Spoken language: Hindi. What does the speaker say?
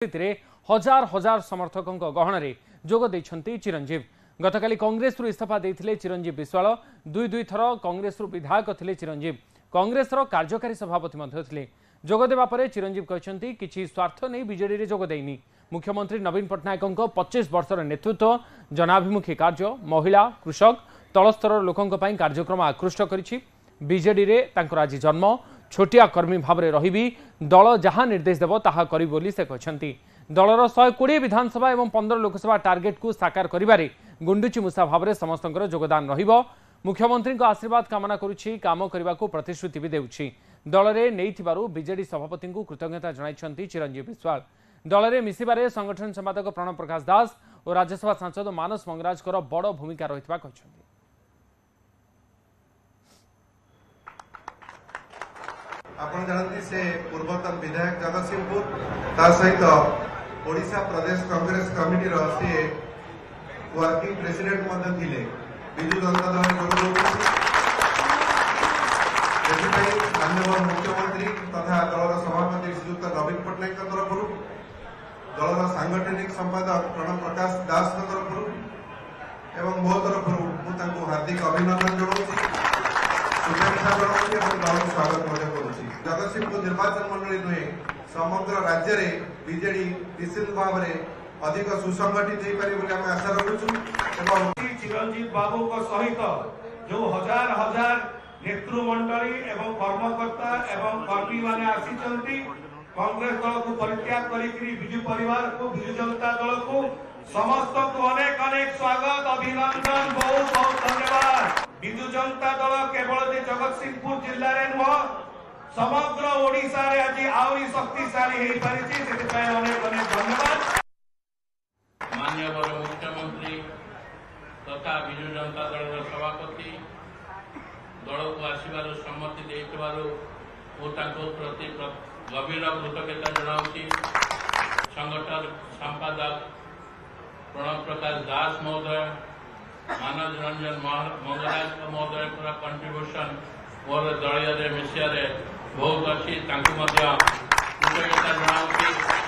हजार हजार समर्थकों गहन जोग देइछन्ति चिरंजीव। गतकाली कांग्रेस इस्तीफा देइथिले चिरंजीव विश्वाल। दुई थर कांग्रेस विधायक थिले चिरंजीव। कांग्रेस कार्यकारी सभापति मध्य थिले। जोग देबा परे चिरंजीव कहछन्ति किछि स्वार्थ नै बीजेडी रे जोग देइनी। मुख्यमंत्री नवीन पट्टनायक 25 वर्षर नेतृत्व, जनाभिमुखी कार्य, महिला, कृषक, तलस्तर लोकों कार्यक्रम आकृष्ट करिछि। बीजेडी रे तांकर आज जन्म। छोटिया कर्मी भाव में रही दल जहां निर्देश देव ताहा करी बोली से कहछन्ति। दलर 120 विधानसभा और 15 लोकसभा टार्गेट को साकार करिबारे गुंडुची मूसा भाव में समस्तଙ୍କର योगदान रहिबो। मुख्यमंत्री आशीर्वाद कामना करुछि, काम करने को प्रतिश्रुति भी देउछि। दल में नैथिबारु बीजेडी सभापति को कृतज्ञता जणाइछन्ति चिरंजीव विश्वाल। दल में मिसिबारे संगठन संपादक प्रणव प्रकाश दास और राज्यसभा सांसद मानस मंगराज बड़ भूमिका रहितबा कहछन्ति। आपण जानती से पूर्वतन विधायक जगतसिंहपुर सहित ओडिशा प्रदेश कांग्रेस कमिटी से वर्किंग प्रेसिडेंट थे विजु जनता दल माननीय मुख्यमंत्री तथा दलर सभापति श्रीयुक्त नवीन पट्टनायक तरफ दलर सांगठनिक संपादक प्रणव प्रकाश दास तरफ एवं मो तरफ हार्दिक अभिनंदन जनाऊँ, शुभेच्छा जनाऊँ, स्वागत जगतसिंहपुर निर्वाचन मंडली नुहे समग्र राज्य में बीजेडी निश्चित भाव में अधिक सुसंगठित आशा रखुचु। चिरंजीव बाबू सहित जो हजार हजार नेतृमंडली एवं कर्मकर्ता एवं कर्मी माने आसी कांग्रेस दल को परित्याग करी विजु परिवार को विजु जनता दल को समस्त को अनेक अनेक स्वागत अभिनंदन, बहुत बहुत धन्यवाद। विजु जनता दल केवल जगतसिंहपुर जिले में नुह समग्र ओडिशा रे आज आउरी शक्तिशाली हो पारिछि, सेतिपय अनेक अनेक धन्यवाद। माननीय मुख्यमंत्री तथा विजु जनता दल सभापति दल को आसबार सम्मति देइथिबारु प्रति गभीर कृतज्ञता जनाऊँगी। संगठन संपादक प्रणव प्रकाश दास महोदय, मानस रंजन मंगराज महोदय कंट्रीब्यूशन मोर दलिया मिसिया बहुत अच्छी कृतज्ञता जनाऊँगी।